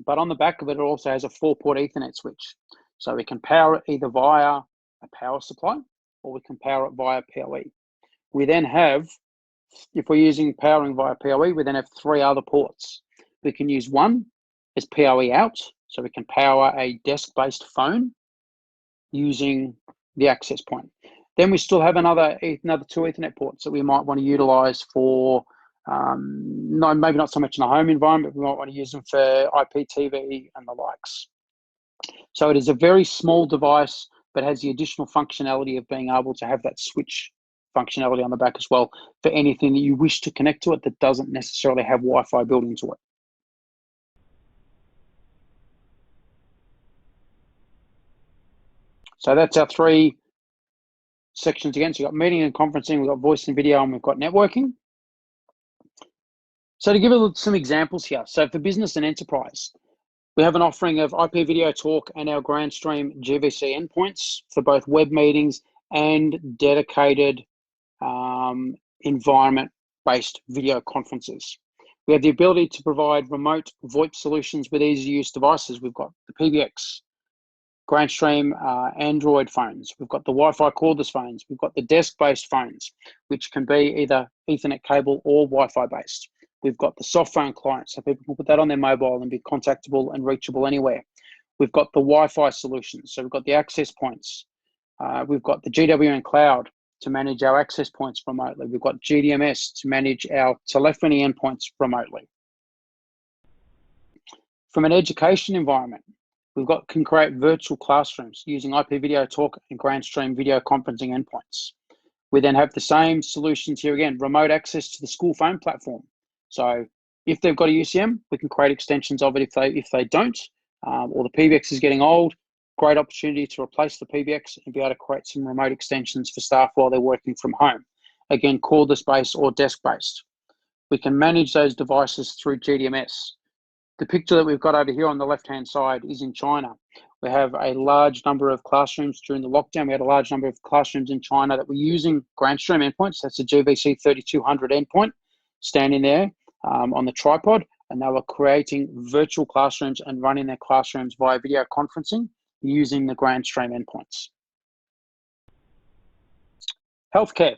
but on the back of it, it also has a 4-port Ethernet switch. So we can power it either via a power supply or we can power it via PoE. We then have, if we're using powering via PoE, we then have 3 other ports. We can use one as PoE out, so we can power a desk-based phone using the access point. Then we still have another 2 Ethernet ports that we might want to utilize for, maybe not so much in a home environment, but we might want to use them for IPTV and the likes. So it is a very small device, but has the additional functionality of being able to have that switch functionality on the back as well for anything that you wish to connect to it that doesn't necessarily have Wi-Fi built into it. So that's our 3 sections again. So we've got meeting and conferencing, we've got voice and video, and we've got networking. So to give some examples here, so for business and enterprise, we have an offering of IPVideo talk and our Grandstream GVC endpoints for both web meetings and dedicated environment-based video conferences. We have the ability to provide remote VoIP solutions with easy-use devices. We've got the PBX, Grandstream Android phones. We've got the Wi-Fi cordless phones. We've got the desk-based phones, which can be either Ethernet cable or Wi-Fi based. We've got the soft phone clients, so people can put that on their mobile and be contactable and reachable anywhere. We've got the Wi-Fi solutions, so we've got the access points. We've got the GWN cloud to manage our access points remotely. We've got GDMS to manage our telephony endpoints remotely. From an education environment, can create virtual classrooms using IPVideo talk and Grandstream video conferencing endpoints. We then have the same solutions here again, remote access to the school phone platform. So if they've got a UCM, we can create extensions of it if they don't, or the PBX is getting old, great opportunity to replace the PBX and be able to create some remote extensions for staff while they're working from home. Again, cordless based or desk based. We can manage those devices through GDMS. The picture that we've got over here on the left-hand side is in China. We have a large number of classrooms during the lockdown. We had a large number of classrooms in China that were using Grandstream endpoints. That's a GVC 3200 endpoint standing there on the tripod, and they were creating virtual classrooms and running their classrooms via video conferencing using the Grandstream endpoints. Healthcare.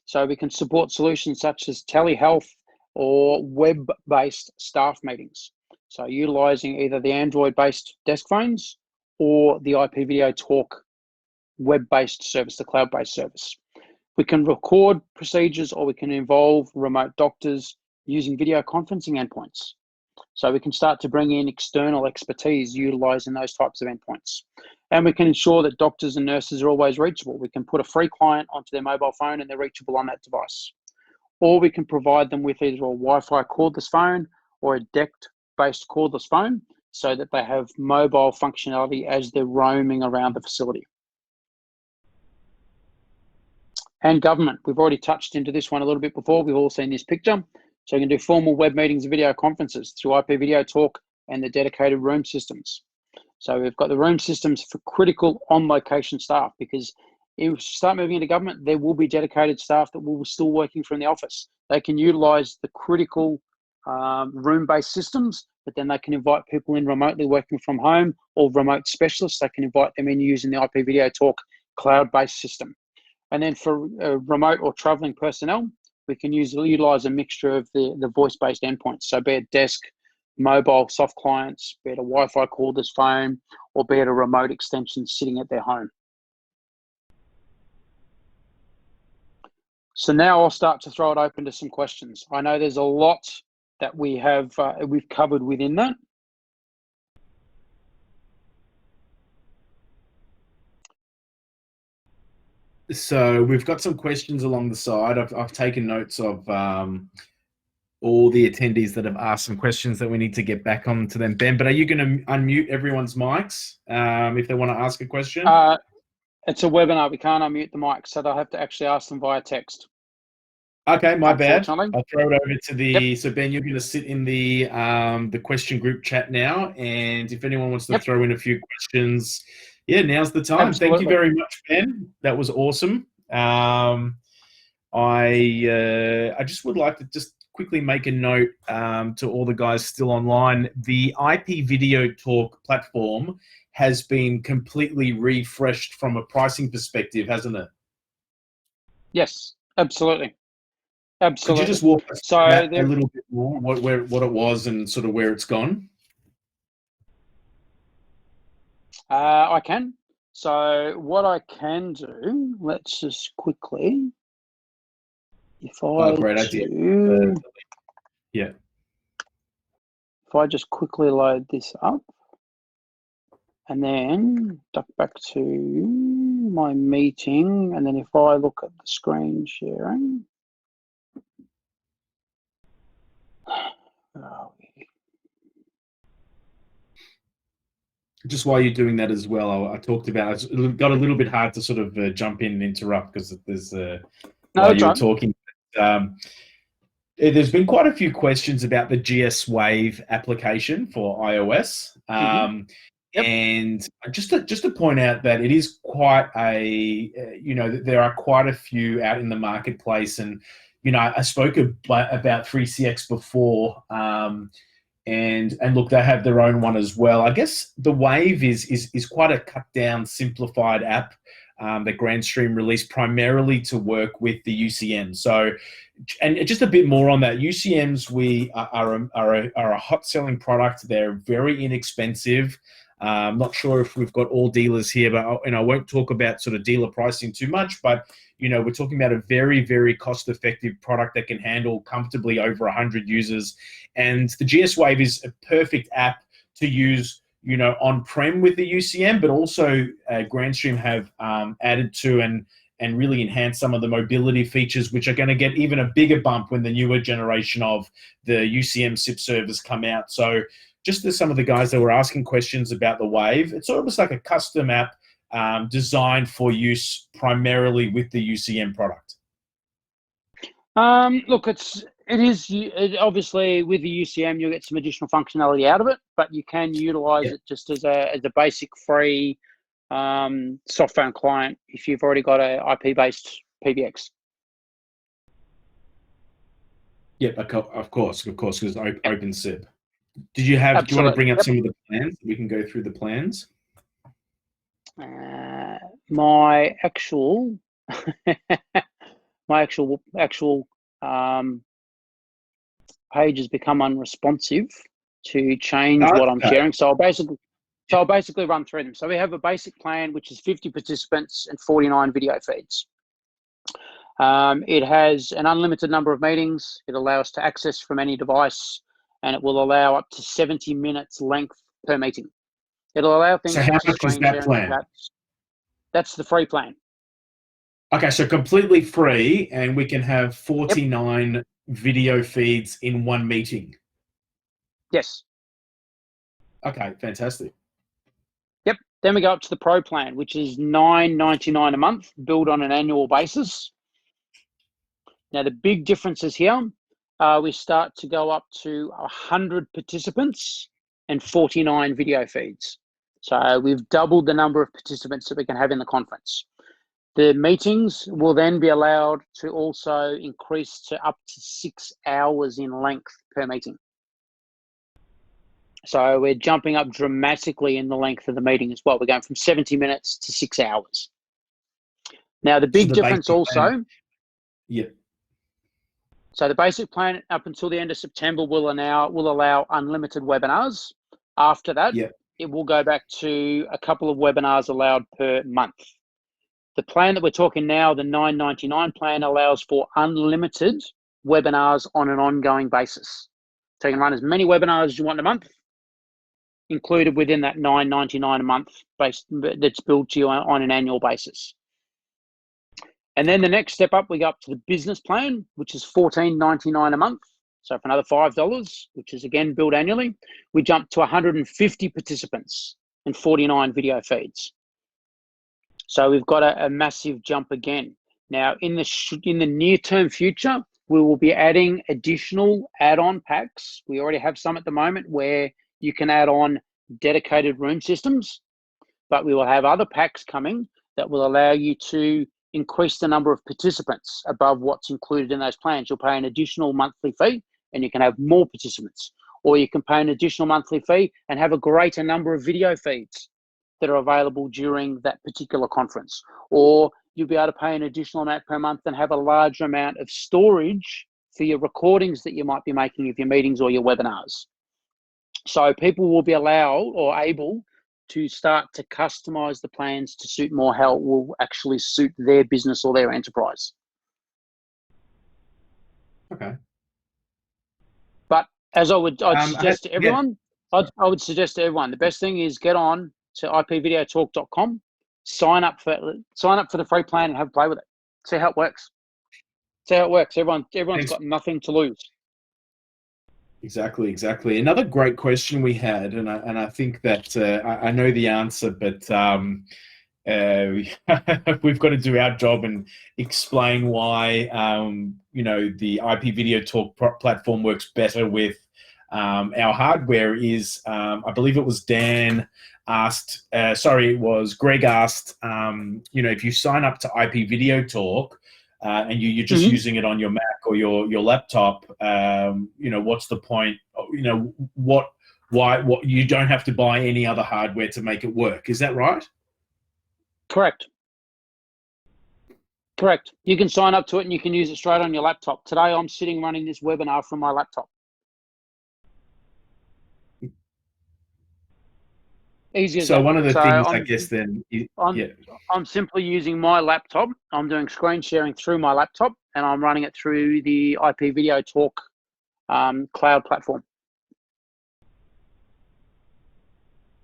So we can support solutions such as telehealth or web-based staff meetings. So utilizing either the Android-based desk phones or the IPVideo talk web-based service, the cloud-based service. We can record procedures or we can involve remote doctors using video conferencing endpoints. So we can start to bring in external expertise utilizing those types of endpoints. And we can ensure that doctors and nurses are always reachable. We can put a free client onto their mobile phone and they're reachable on that device. Or we can provide them with either a Wi-Fi cordless phone or a DECT-based cordless phone so that they have mobile functionality as they're roaming around the facility. And government, we've already touched into this one a little bit before. We've all seen this picture. So you can do formal web meetings and video conferences through IPVideo talk and the dedicated room systems. So we've got the room systems for critical on-location staff, because if you start moving into government, there will be dedicated staff that will be still working from the office. They can utilize the critical room-based systems, but then they can invite people in remotely working from home, or remote specialists. They can invite them in using the IPVideo talk cloud-based system. And then for remote or traveling personnel, we can utilize a mixture of the voice-based endpoints. So be it desk, mobile, soft clients, be it a Wi-Fi cordless phone, or be it a remote extension sitting at their home. So now I'll start to throw it open to some questions. I know there's a lot that we've covered within that. So we've got some questions along the side. I've taken notes of all the attendees that have asked some questions that we need to get back on to them, Ben. But are you going to unmute everyone's mics if they want to ask a question? It's a webinar. We can't unmute the mic, so they'll have to actually ask them via text. Okay, my bad. I'll throw it over to the. Yep. So Ben, you're going to sit in the question group chat now, and if anyone wants to throw in a few questions, yeah, now's the time. Absolutely. Thank you very much, Ben. That was awesome. I just would like to just quickly make a note to all the guys still online. The IPVideo Talk platform has been completely refreshed from a pricing perspective, hasn't it? Yes, absolutely. Absolutely. Could you just walk us through that a little bit more, what it was and sort of where it's gone? I can. So what I can do, let's just quickly, Great idea. Yeah. If I just quickly load this up and then duck back to my meeting, and then if I look at the screen sharing, just while you're doing that as well, I talked about, it got a little bit hard to sort of jump in and interrupt because there's while you were talking. There's been quite a few questions about the GS Wave application for iOS. And just to point out that it is quite there are quite a few out in the marketplace, and I spoke about 3CX before, and look, they have their own one as well. I guess the Wave is quite a cut down, simplified app that Grandstream released primarily to work with the UCM. So, and just a bit more on that, UCMs are a hot selling product. They're very inexpensive. I'm not sure if we've got all dealers here, but I won't talk about sort of dealer pricing too much, but we're talking about a very, very cost-effective product that can handle comfortably over 100 users. And the GS Wave is a perfect app to use, on-prem with the UCM, but also Grandstream have added to and really enhanced some of the mobility features, which are going to get even a bigger bump when the newer generation of the UCM SIP servers come out. So just to some of the guys that were asking questions about the Wave, it's almost like a custom app designed for use primarily with the UCM product. Look, it is obviously with the UCM you'll get some additional functionality out of it, but you can utilize it just as a basic free soft phone client if you've already got a IP-based PBX. Yeah, of course, because open SIP. Do you want to bring up some of the plans? We can go through the plans. My actual page has become unresponsive to change what I'm sharing. So I'll basically run through them. So we have a basic plan, which is 50 participants and 49 video feeds. It has an unlimited number of meetings. It allows to access from any device, and it will allow up to 70 minutes length per meeting. It'll allow things. So how much is that plan? That's the free plan. Okay, so completely free, and we can have 49 video feeds in one meeting. Yes. Okay, fantastic. Yep. Then we go up to the Pro plan, which is $9.99 a month, billed on an annual basis. Now the big differences here, we start to go up to 100 participants and 49 video feeds. So we've doubled the number of participants that we can have in the conference. The meetings will then be allowed to also increase to up to 6 hours in length per meeting. So we're jumping up dramatically in the length of the meeting as well. We're going from 70 minutes to 6 hours. Now the big difference also, So the basic plan up until the end of September will allow unlimited webinars. After that, it will go back to a couple of webinars allowed per month. The plan that we're talking now, the $9.99 plan, allows for unlimited webinars on an ongoing basis. So you can run as many webinars as you want a month, included within that $9.99 a month that's billed to you on an annual basis. And then the next step up, we go up to the business plan, which is $14.99 a month. So for another $5, which is again billed annually, we jump to 150 participants and 49 video feeds. So we've got a massive jump again. Now, in the near-term future, we will be adding additional add-on packs. We already have some at the moment where you can add on dedicated room systems, but we will have other packs coming that will allow you to increase the number of participants above what's included in those plans. You'll pay an additional monthly fee and you can have more participants, or you can pay an additional monthly fee and have a greater number of video feeds that are available during that particular conference, or you'll be able to pay an additional amount per month and have a larger amount of storage for your recordings that you might be making of your meetings or your webinars. So people will be allowed or able to start to customize the plans to suit more how it will actually suit their business or their enterprise. Okay. But as I'd suggest to everyone, I would suggest to everyone, the best thing is get on to IPVideotalk.com, sign up for the free plan and have a play with it. See how it works. See how it works. Everyone's got nothing to lose. Exactly. Another great question we had, and I think that I know the answer, but we've got to do our job and explain why the IP Video Talk platform works better with our hardware. Is I believe it was Dan asked, it was Greg asked, if you sign up to IP Video Talk. And you're just using it on your Mac or your laptop, what's the point? Why you don't have to buy any other hardware to make it work. Is that right? Correct. You can sign up to it and you can use it straight on your laptop. Today, I'm sitting running this webinar from my laptop. Easy as so that. One of the things, I guess, then, I'm simply using my laptop. I'm doing screen sharing through my laptop, and I'm running it through the IP Video Talk cloud platform.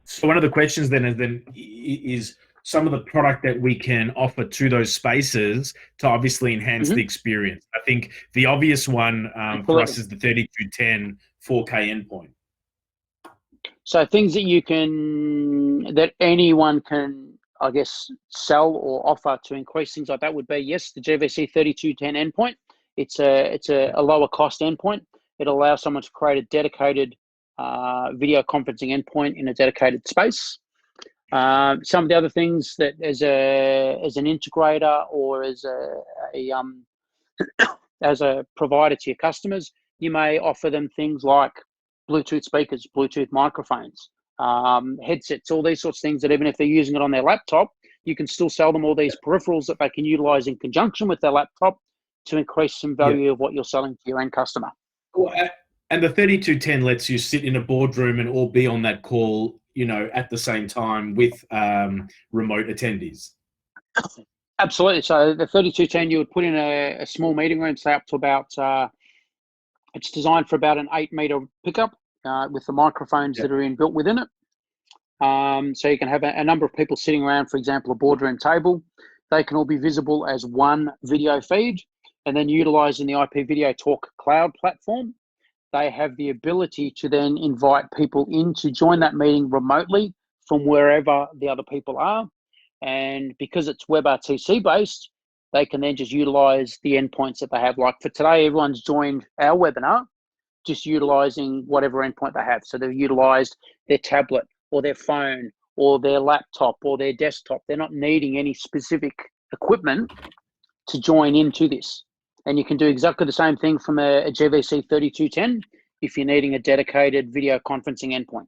So one of the questions then is some of the product that we can offer to those spaces to obviously enhance the experience. I think the obvious one for us is the 3210 4K endpoint. So things that anyone can, I guess, sell or offer to increase things like that would be, yes, the GVC 3210 endpoint. It's a lower cost endpoint. It allows someone to create a dedicated video conferencing endpoint in a dedicated space. Some of the other things that as an integrator or as a provider to your customers, you may offer them things like Bluetooth speakers, Bluetooth microphones, headsets, all these sorts of things that even if they're using it on their laptop, you can still sell them all these peripherals that they can utilize in conjunction with their laptop to increase some value of what you're selling to your end customer. Well, and the 3210 lets you sit in a boardroom and all be on that call, at the same time with remote attendees. Absolutely. So the 3210, you would put in a small meeting room, say up to about, it's designed for about an 8-meter pickup with the microphones that are inbuilt within it. So you can have a number of people sitting around, for example, a boardroom table. They can all be visible as one video feed, and then utilizing the IP Video Talk cloud platform, they have the ability to then invite people in to join that meeting remotely from wherever the other people are. And because it's WebRTC based, they can then just utilize the endpoints that they have. Like for today, everyone's joined our webinar just utilizing whatever endpoint they have. So they've utilized their tablet or their phone or their laptop or their desktop. They're not needing any specific equipment to join into this. And you can do exactly the same thing from a GVC 3210 if you're needing a dedicated video conferencing endpoint.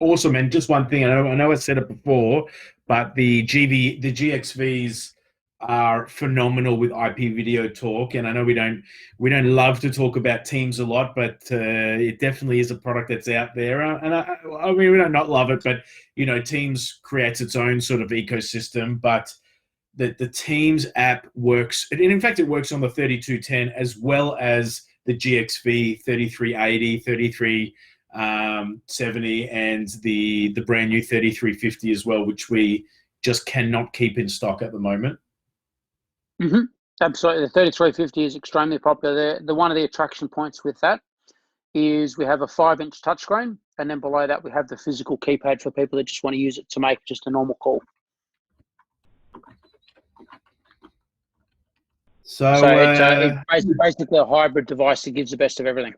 Awesome. And just one thing, I know I said it before, but the GXVs are phenomenal with IP video talk, and I know we don't love to talk about Teams a lot, but it definitely is a product that's out there. And I mean, we don't not love it, but Teams creates its own sort of ecosystem. But the Teams app works, and in fact, it works on the 3210 as well as the GXV 3380, 3370, and the brand new 3350 as well, which we just cannot keep in stock at the moment. Mm-hmm. Absolutely. The 3350 is extremely popular. The one of the attraction points with that is we have a 5-inch touchscreen, and then below that we have the physical keypad for people that just want to use it to make just a normal call. So it's basically a hybrid device that gives the best of everything.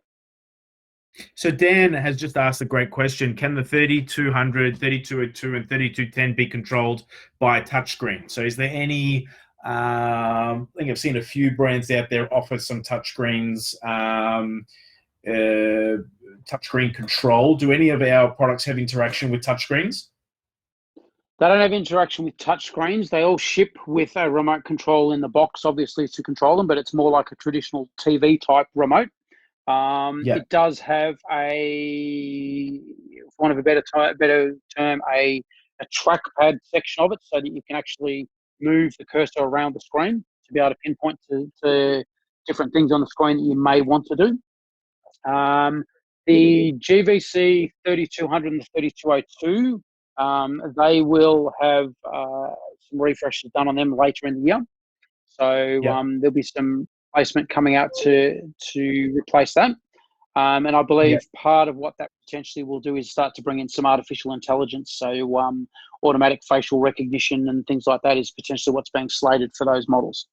So Dan has just asked a great question. Can the 3200, 3202, and 3210 be controlled by a touchscreen? So is there any, I think I've seen a few brands out there offer some touchscreens, touchscreen control. Do any of our products have interaction with touchscreens? They don't have interaction with touchscreens. They all ship with a remote control in the box, obviously, to control them, but it's more like a traditional TV type remote. It does have for want of a better term, a trackpad section of it, so that you can actually move the cursor around the screen to be able to pinpoint to different things on the screen that you may want to do. The GVC 3200 and the 3202, they will have some refreshes done on them later in the year. So there'll be some placement coming out to replace that. And I believe part of what that potentially will do is start to bring in some artificial intelligence. So automatic facial recognition and things like that is potentially what's being slated for those models.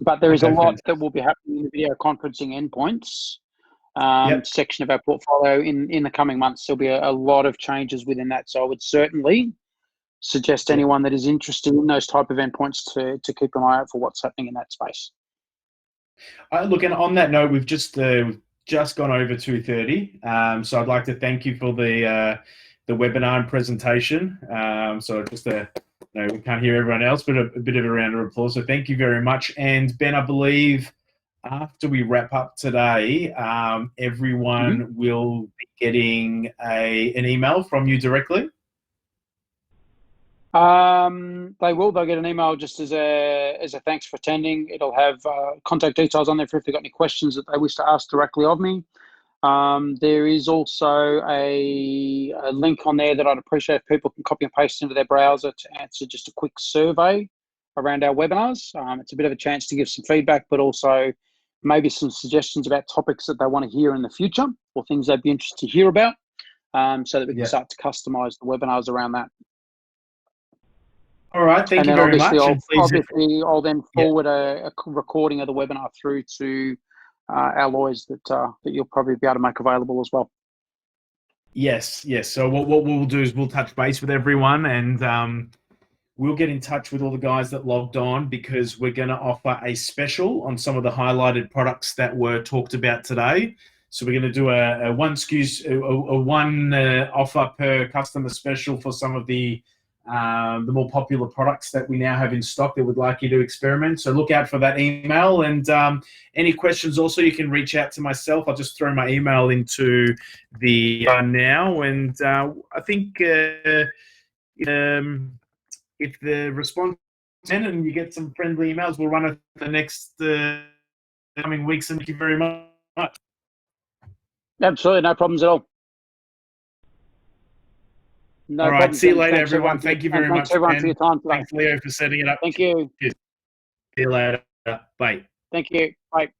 But there is a lot that will be happening in the video conferencing endpoints section of our portfolio in the coming months. There'll be a lot of changes within that. So I would certainly suggest anyone that is interested in those type of endpoints to keep an eye out for what's happening in that space. Look, and on that note, we've just gone over 2:30. So I'd like to thank you for the webinar and presentation. So just we can't hear everyone else, but a bit of a round of applause. So thank you very much. And Ben, I believe after we wrap up today, everyone will be getting an email from you directly. They'll get an email just as a thanks for attending. It'll have contact details on there for if they've got any questions that they wish to ask directly of me. There is also a link on there that I'd appreciate if people can copy and paste into their browser to answer just a quick survey around our webinars. It's a bit of a chance to give some feedback, but also maybe some suggestions about topics that they want to hear in the future or things they'd be interested to hear about, so that we can start to customize the webinars around that. All right, thank you very much. Obviously, I'll then forward a recording of the webinar through to our lawyers that you'll probably be able to make available as well. Yes. So what we'll do is we'll touch base with everyone, and we'll get in touch with all the guys that logged on, because we're going to offer a special on some of the highlighted products that were talked about today. So we're going to do a one offer per customer special for some of the more popular products that we now have in stock that would like you to experiment. So look out for that email, and any questions also you can reach out to myself. I'll just throw my email into the now, and I think if the response is 10 and you get some friendly emails, we'll run it the next coming weeks. And thank you very much. Absolutely, no problems at all. All right, see you later, everyone. Thank you very much. Thanks, everyone, for your time today. Thanks, Leo, for setting it up. Thank you. Cheers. See you later. Bye. Thank you. Bye.